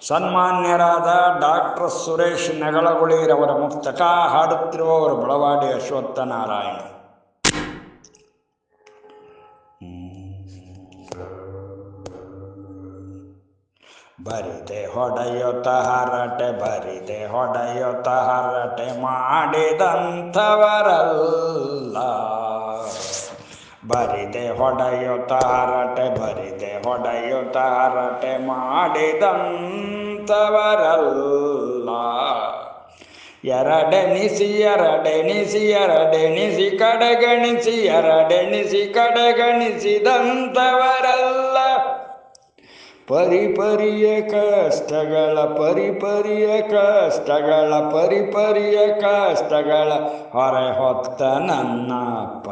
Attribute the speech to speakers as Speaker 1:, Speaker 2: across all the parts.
Speaker 1: ಸನ್ಮಾನ್ಯರಾದ doctor Suresh ನೆಗಳಗುಳಿರವರ ಮುಕ್ತಕ ಹಾಡುತ್ತಿರುವವರು ಬಳವಾಡಿ Ashwathnarayan. ಬರಿದೆ ಹೊಡೆಯುತ್ತ ಹರಟೆ ಬರಿದೆ ಹೊಡೆಯುತ್ತ ಹರಟೆ ಮಾಡಿದಂಥವರಲ್ಲ. ಬರಿದೆ ಹೊಡೆಯುತ್ತ ಹರಟೆ ಬರಿದೆ ಹೊಡೆಯುತ್ತ ಹರಟೆ ಮಾಡಿದಂಥವರಲ್ಲ. ಎರಡೆನಿಸಿ ಎರಡೆನಿಸಿ ಎರಡೆನಿಸಿ ಕಡೆಗಣಿಸಿ ಎರಡೆನಿಸಿ ಕಡೆಗಣಿಸಿದಂಥವರಲ್ಲ. ಪರಿಪರಿಯ ಕಷ್ಟಗಳ ಪರಿಪರಿಯ ಕಷ್ಟಗಳ ಪರಿಪರಿಯ ಕಷ್ಟಗಳ ಹೊರೆ ಹೊತ್ತ ನನ್ನಪ್ಪ.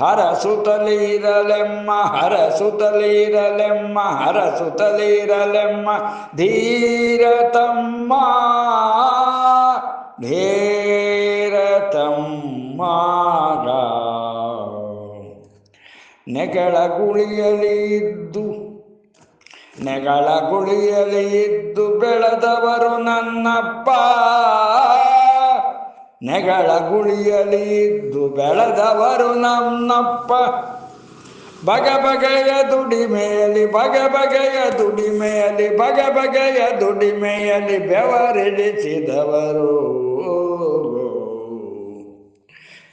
Speaker 1: ಹರಸುತ್ತಲಿರಲೆಮ್ಮ ಹರಸುತ್ತಲಿರಲೆಮ್ಮ ಹರಸುತ್ತಲಿರಲೆಮ್ಮ ಧೀರತಮ್ಮ ಧೀರತಮ್ಮ. ನೆಗಳ ಗುಳಿಯಲಿ ಇದ್ದು ನೆಗಳ ಗುಳಿಯಲಿ ಇದ್ದು ಬೆಳೆದವರು ನನ್ನಪ್ಪ. ನೆಗಳ ಗುಳಿಯಲಿ ಇದ್ದು ಬೆಳೆದವರು ನನ್ನಪ್ಪ. ಬಗೆ ಬಗೆಯ ದುಡಿಮೆಯಲ್ಲಿ ಬಗೆ ಬಗೆಯ ದುಡಿಮೆಯಲ್ಲಿ ಬಗೆ ಬಗೆಯ ದುಡಿಮೆಯಲ್ಲಿ ಬೆವರಿಳಿಸಿದವರು.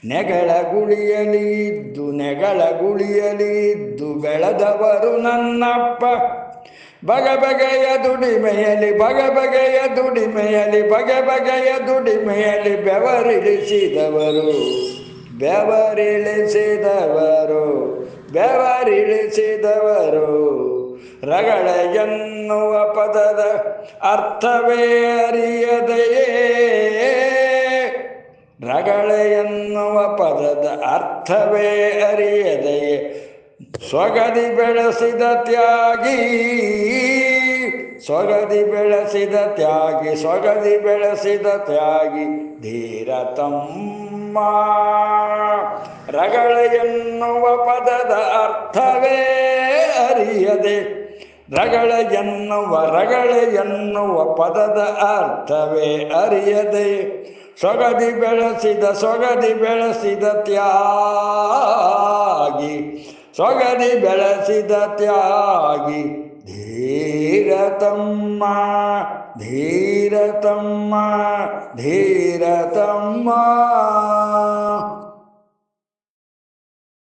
Speaker 1: ನೆಗಳ ಗುಳಿಯಲಿ ಇದ್ದು ನೆಗಳ ಗುಳಿಯಲಿ ಇದ್ದು ಬೆಳೆದವರು ನನ್ನಪ್ಪ. ಬಗೆ ಬಗೆಯ ದುಡಿಮೆಯಲ್ಲಿ ಬಗೆ ಬಗೆಯ ದುಡಿಮೆಯಲ್ಲಿ ಬಗೆ ಬಗೆಯ ದುಡಿಮೆಯಲ್ಲಿ ಬೆವರಿಳಿಸಿದವರು ಬೆವರಿಳಿಸಿದವರು ಬೆವರಿಳಿಸಿದವರು. ರಗಳೆ ಎನ್ನುವ ಪದದ ಅರ್ಥವೇ ಅರಿಯದೆಯೇ ರಗಳೆ ಎನ್ನುವ ಪದದ ಅರ್ಥವೇ ಅರಿಯದೆಯೇ ಸೊಗದಿ ಬೆಳೆಸಿದ ತ್ಯಾಗಿ ಸೊಗದಿ ಬೆಳೆಸಿದ ತ್ಯಾಗಿ ಸೊಗದಿ ಬೆಳೆಸಿದ ತ್ಯಾಗಿ ಧೀರತಮ್ಮ. ರಗಳೆ ಎನ್ನುವ ಪದದ ಅರ್ಥವೇ ಅರಿಯದೆ ರಗಳೆ ಎನ್ನುವ ಪದದ ಅರ್ಥವೇ ಅರಿಯದೆ ಸೊಗದಿ ಬೆಳೆಸಿದ ತ್ಯಾಗಿ ಸೊಗದಿ ಬೆಳೆಸಿದ ತ್ಯಾಗಿ ಧೀರತಮ್ಮ ಧೀರತಮ್ಮ ಧೀರತಮ್ಮ.